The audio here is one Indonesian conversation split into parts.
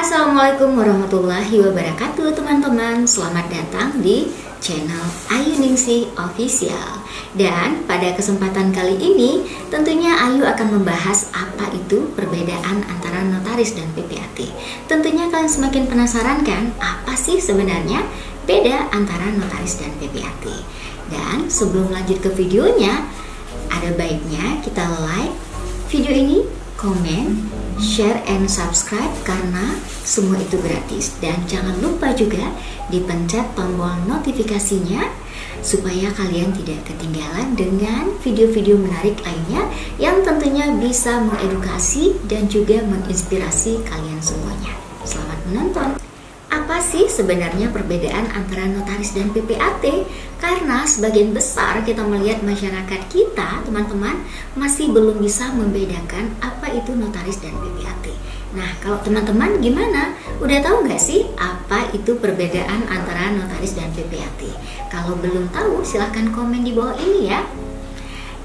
Assalamualaikum warahmatullahi wabarakatuh teman-teman. Selamat datang di channel Ayu Ningsih Official. Dan pada kesempatan kali ini tentunya Ayu akan membahas apa itu perbedaan antara notaris dan PPAT. Tentunya kalian semakin penasaran kan, apa sih sebenarnya beda antara notaris dan PPAT. Dan sebelum lanjut ke videonya, ada baiknya kita like video ini, komen, share, and subscribe karena semua itu gratis. Dan jangan lupa juga dipencet tombol notifikasinya supaya kalian tidak ketinggalan dengan video-video menarik lainnya yang tentunya bisa mengedukasi dan juga menginspirasi kalian semuanya. Selamat menonton. Apa sih sebenarnya perbedaan antara notaris dan PPAT? Karena sebagian besar kita melihat masyarakat kita, teman-teman, masih belum bisa membedakan apa itu notaris dan PPAT. Nah, kalau teman-teman gimana? Udah tahu nggak sih apa itu perbedaan antara notaris dan PPAT? Kalau belum tahu, silahkan komen di bawah ini ya.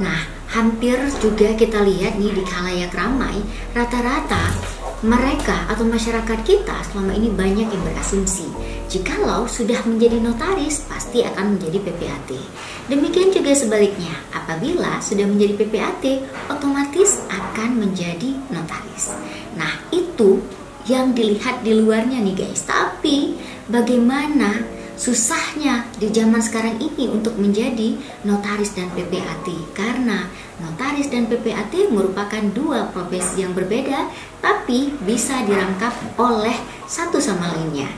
Nah, hampir juga kita lihat nih di khalayak ramai, rata-rata mereka atau masyarakat kita selama ini banyak yang berasumsi jikalau sudah menjadi notaris pasti akan menjadi PPAT. Demikian juga sebaliknya, apabila sudah menjadi PPAT otomatis akan menjadi notaris. Nah, itu yang dilihat di luarnya nih guys. Tapi bagaimana susahnya di zaman sekarang ini untuk menjadi notaris dan PPAT, karena notaris dan PPAT merupakan dua profesi yang berbeda tapi bisa dirangkap oleh satu sama lainnya.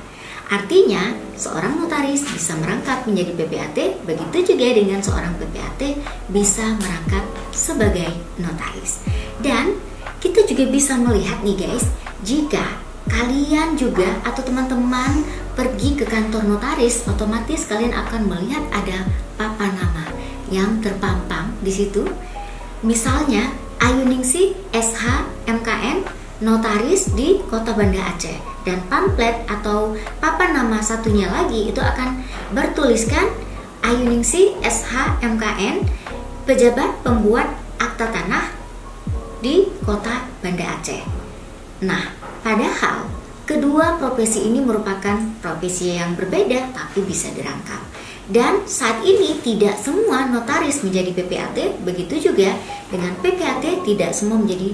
Artinya seorang notaris bisa merangkap menjadi PPAT, begitu juga dengan seorang PPAT bisa merangkap sebagai notaris. Dan kita juga bisa melihat nih guys, jika kalian juga atau teman-teman pergi ke kantor notaris, otomatis kalian akan melihat ada papan nama yang terpampang di situ. Misalnya Ayu Ningsih SH MKN notaris di Kota Banda Aceh, dan pamflet atau papan nama satunya lagi itu akan bertuliskan Ayu Ningsih SH MKN pejabat pembuat akta tanah di Kota Banda Aceh. Nah, padahal kedua profesi ini merupakan profesi yang berbeda tapi bisa dirangkap. Dan saat ini tidak semua notaris menjadi PPAT, begitu juga dengan PPAT tidak semua menjadi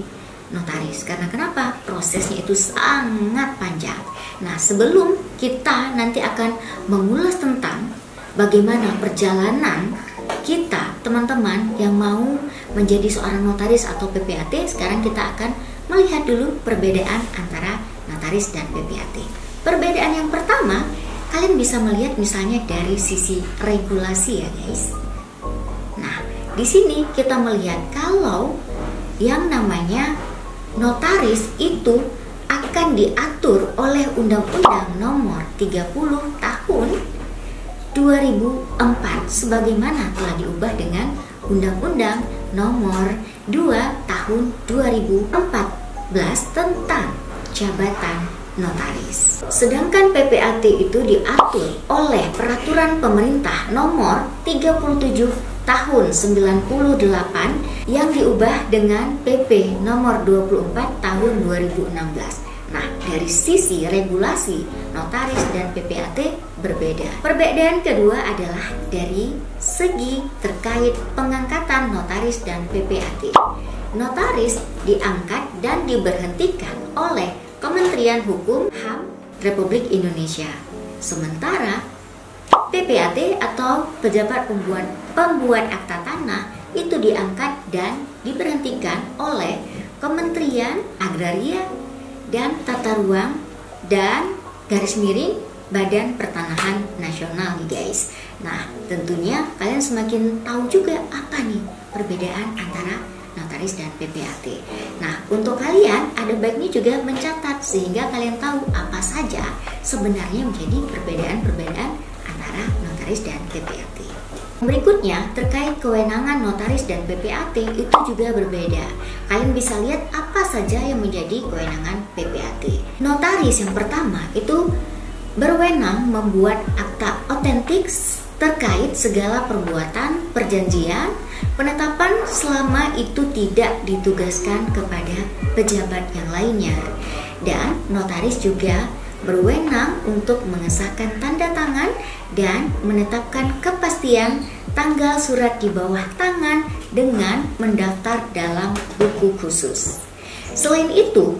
notaris. Karena kenapa? Prosesnya itu sangat panjang. Nah, sebelum kita nanti akan mengulas tentang bagaimana perjalanan kita, teman-teman yang mau menjadi seorang notaris atau PPAT, sekarang kita akan melihat dulu perbedaan antara notaris dan PPAT. Perbedaan yang pertama, kalian bisa melihat misalnya dari sisi regulasi ya guys. Nah, di sini kita melihat kalau yang namanya notaris itu akan diatur oleh Undang-Undang Nomor 30 Tahun 2004 sebagaimana telah diubah dengan Undang-Undang Nomor 2 Tahun 2014 tentang jabatan notaris. Sedangkan PPAT itu diatur oleh Peraturan Pemerintah Nomor 37 Tahun 98 yang diubah dengan PP Nomor 24 Tahun 2016. Nah, dari sisi regulasi notaris dan PPAT berbeda. Perbedaan kedua adalah dari segi terkait pengangkatan notaris dan PPAT. Notaris diangkat dan diberhentikan oleh Kementerian Hukum HAM Republik Indonesia. Sementara PPAT atau pejabat pembuat akta tanah itu diangkat dan diberhentikan oleh Kementerian Agraria dan Tata Ruang dan garis miring Badan Pertanahan Nasional nih guys. Nah, tentunya kalian semakin tahu juga apa nih perbedaan antara notaris dan PPAT. Nah, untuk kalian ada baiknya juga mencatat sehingga kalian tahu apa saja sebenarnya menjadi perbedaan-perbedaan antara notaris dan PPAT. Berikutnya, terkait kewenangan notaris dan PPAT itu juga berbeda. Kalian bisa lihat apa saja yang menjadi kewenangan PPAT. Notaris yang pertama itu berwenang membuat akta otentik terkait segala perbuatan, perjanjian, penetapan selama itu tidak ditugaskan kepada pejabat yang lainnya. Dan notaris juga berwenang untuk mengesahkan tanda tangan dan menetapkan kepastian tanggal surat di bawah tangan dengan mendaftar dalam buku khusus. Selain itu,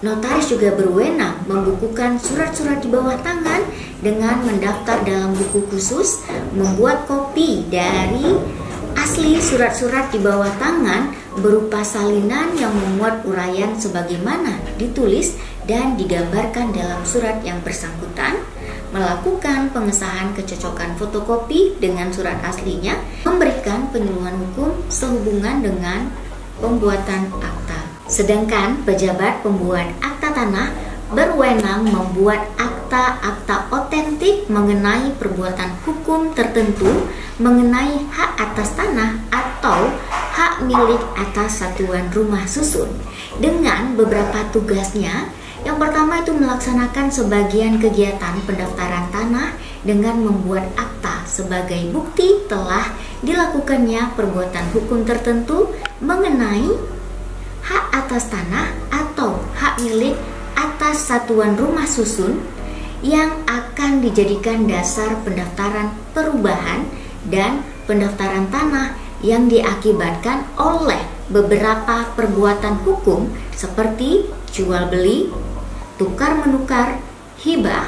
notaris juga berwenang membukukan surat-surat di bawah tangan dengan mendaftar dalam buku khusus, membuat kopi dari asli surat-surat di bawah tangan berupa salinan yang memuat uraian sebagaimana ditulis dan digambarkan dalam surat yang bersangkutan, melakukan pengesahan kecocokan fotokopi dengan surat aslinya, memberikan penyuluhan hukum sehubungan dengan pembuatan akta. Sedangkan pejabat pembuat akta tanah berwenang membuat akta-akta otentik mengenai perbuatan hukum tertentu mengenai hak atas tanah atau hak milik atas satuan rumah susun dengan beberapa tugasnya. Yang pertama itu melaksanakan sebagian kegiatan pendaftaran tanah dengan membuat akta sebagai bukti telah dilakukannya perbuatan hukum tertentu mengenai hak atas tanah atau hak milik atas satuan rumah susun yang akan dijadikan dasar pendaftaran perubahan dan pendaftaran tanah yang diakibatkan oleh beberapa perbuatan hukum seperti jual beli, tukar menukar, hibah,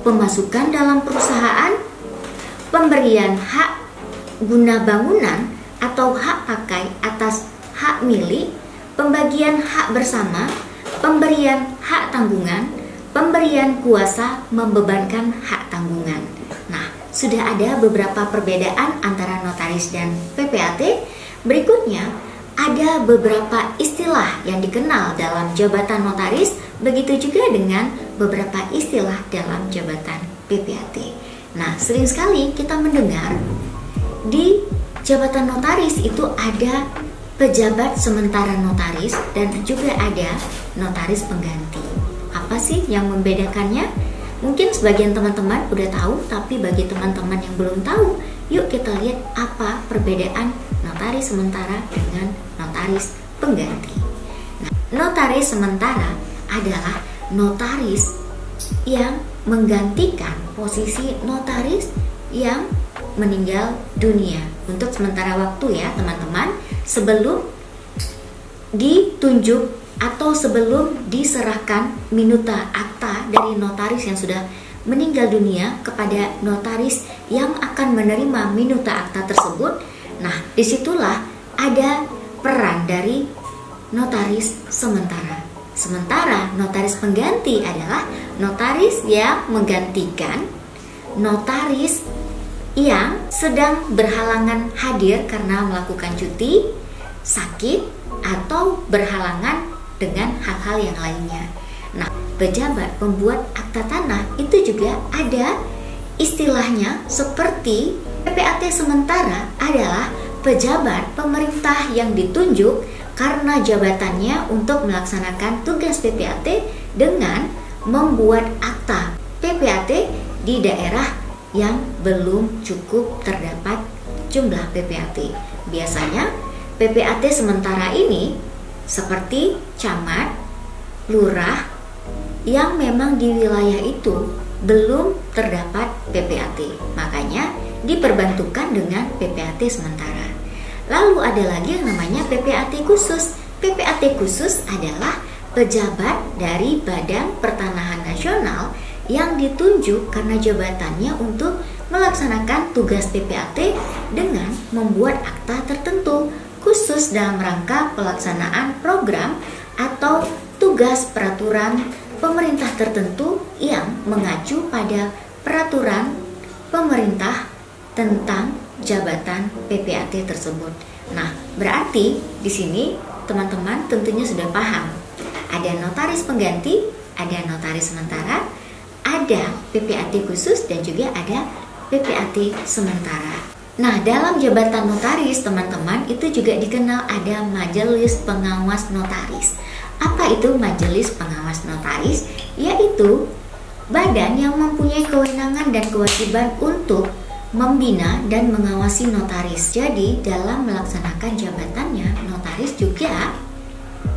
pemasukan dalam perusahaan, pemberian hak guna bangunan atau hak pakai atas hak milik, pembagian hak bersama, pemberian hak tanggungan, pemberian kuasa membebankan hak tanggungan. Nah, sudah ada beberapa perbedaan antara notaris dan PPAT. Berikutnya, ada beberapa istilah yang dikenal dalam jabatan notaris, begitu juga dengan beberapa istilah dalam jabatan PPAT. Nah, sering sekali kita mendengar di jabatan notaris itu ada pejabat sementara notaris dan juga ada notaris pengganti. Apa sih yang membedakannya? Mungkin sebagian teman-teman udah tahu, tapi bagi teman-teman yang belum tahu, yuk kita lihat apa perbedaan notaris sementara dengan notaris pengganti. Nah, notaris sementara adalah notaris yang menggantikan posisi notaris yang meninggal dunia untuk sementara waktu ya teman-teman, sebelum ditunjuk atau sebelum diserahkan minuta akta dari notaris yang sudah meninggal dunia kepada notaris yang akan menerima minuta akta tersebut. Nah, disitulah ada peran dari notaris sementara. Sementara notaris pengganti adalah notaris yang menggantikan notaris yang sedang berhalangan hadir karena melakukan cuti, sakit, atau berhalangan dengan hal-hal yang lainnya. Nah, pejabat pembuat akta tanah itu juga ada istilahnya seperti PPAT sementara adalah pejabat pemerintah yang ditunjuk karena jabatannya untuk melaksanakan tugas PPAT dengan membuat akta PPAT di daerah yang belum cukup terdapat jumlah PPAT. Biasanya PPAT sementara ini seperti camat, lurah yang memang di wilayah itu belum terdapat PPAT, makanya diperbantukan dengan PPAT sementara. Lalu ada lagi yang namanya PPAT khusus. PPAT khusus adalah pejabat dari Badan Pertanahan Nasional yang ditunjuk karena jabatannya untuk melaksanakan tugas PPAT dengan membuat akta tertentu khusus dalam rangka pelaksanaan program atau tugas peraturan pemerintah tertentu yang mengacu pada peraturan pemerintah tentang jabatan PPAT tersebut. Nah, berarti di sini teman-teman tentunya sudah paham. Ada notaris pengganti, ada notaris sementara, ada PPAT khusus dan juga ada PPAT sementara. Nah, dalam jabatan notaris teman-teman itu juga dikenal ada Majelis Pengawas Notaris. Apa itu Majelis Pengawas Notaris? Yaitu badan yang mempunyai kewenangan dan kewajiban untuk membina dan mengawasi notaris. Jadi dalam melaksanakan jabatannya, notaris juga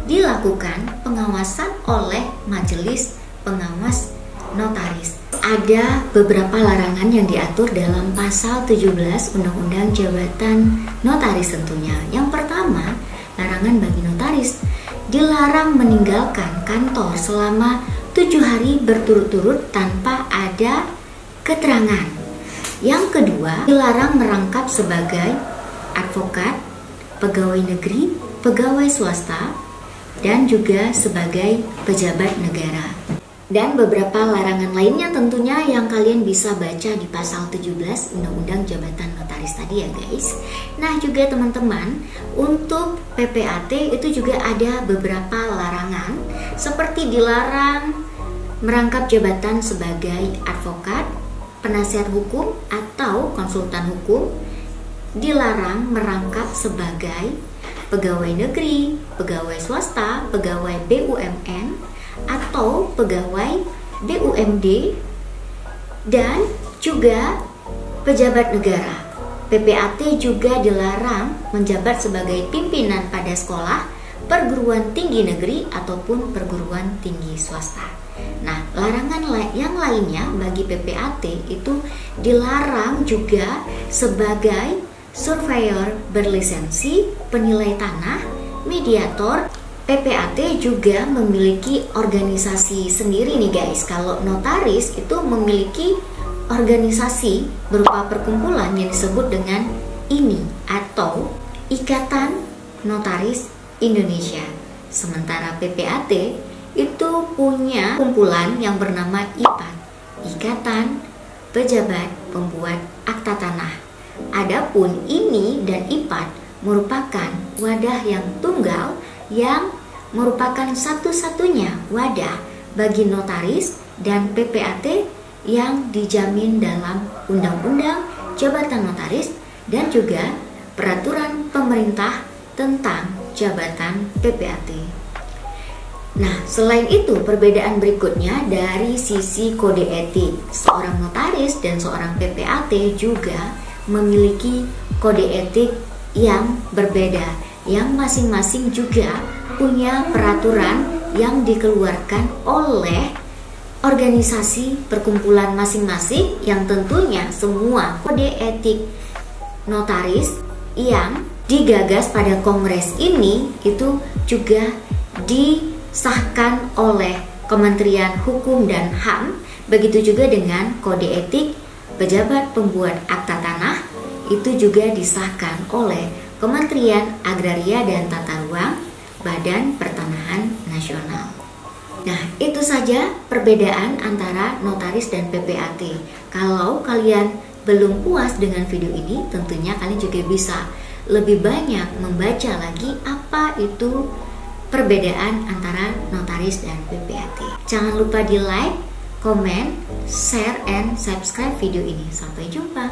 dilakukan pengawasan oleh majelis pengawas notaris. Ada beberapa larangan yang diatur dalam pasal 17 Undang-Undang Jabatan Notaris tentunya. Yang pertama, larangan bagi notaris dilarang meninggalkan kantor selama 7 hari berturut-turut tanpa ada keterangan. Yang kedua, dilarang merangkap sebagai advokat, pegawai negeri, pegawai swasta, dan juga sebagai pejabat negara. Dan beberapa larangan lainnya tentunya yang kalian bisa baca di pasal 17 Undang-Undang Jabatan Notaris tadi ya guys. Nah juga teman-teman, untuk PPAT itu juga ada beberapa larangan, seperti dilarang merangkap jabatan sebagai advokat, penasihat hukum atau konsultan hukum, dilarang merangkap sebagai pegawai negeri, pegawai swasta, pegawai BUMN, atau pegawai BUMD, dan juga pejabat negara. PPAT juga dilarang menjabat sebagai pimpinan pada sekolah, perguruan tinggi negeri ataupun perguruan tinggi swasta. Nah, larangan yang lainnya bagi PPAT itu dilarang juga sebagai surveyor berlisensi, penilai tanah, mediator. PPAT juga memiliki organisasi sendiri nih guys. Kalau notaris itu memiliki organisasi berupa perkumpulan yang disebut dengan INI atau Ikatan Notaris Indonesia. Sementara PPAT itu punya kumpulan yang bernama IPAT, Ikatan Pejabat Pembuat Akta Tanah. Adapun INI dan IPAT merupakan wadah yang tunggal yang merupakan satu-satunya wadah bagi notaris dan PPAT yang dijamin dalam Undang-Undang Jabatan Notaris dan juga Peraturan Pemerintah tentang Jabatan PPAT. Nah, selain itu perbedaan berikutnya dari sisi kode etik. Seorang notaris dan seorang PPAT juga memiliki kode etik yang berbeda, yang masing-masing juga punya peraturan yang dikeluarkan oleh organisasi perkumpulan masing-masing, yang tentunya semua kode etik notaris yang digagas pada kongres ini itu juga disahkan oleh Kementerian Hukum dan HAM. Begitu juga dengan kode etik pejabat pembuat akta tanah, itu juga disahkan oleh Kementerian Agraria dan Tata Ruang, Badan Pertanahan Nasional. Nah, itu saja perbedaan antara notaris dan PPAT. Kalau kalian belum puas dengan video ini, tentunya kalian juga bisa lebih banyak membaca lagi apa itu perbedaan antara notaris dan PPAT. Jangan lupa di like, komen, share, and subscribe video ini. Sampai jumpa.